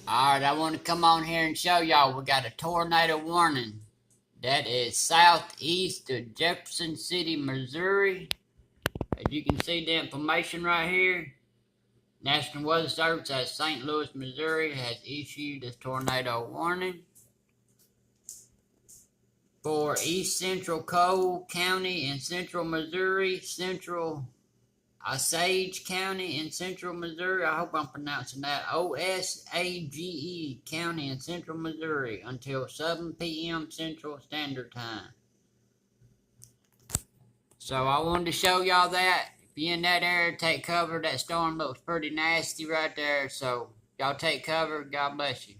Alright, I want to come on here and show y'all we got a tornado warning. That is southeast of Jefferson City, Missouri. As you can see the information right here. National Weather Service at St. Louis, Missouri has issued a tornado warning for East Central Cole County in central Missouri, central Osage County in central Missouri. I hope I'm pronouncing that. Osage County in central Missouri until 7 p.m. Central Standard Time. So I wanted to show y'all that. If you're in that area, take cover. That storm looks pretty nasty right there. So y'all take cover. God bless you.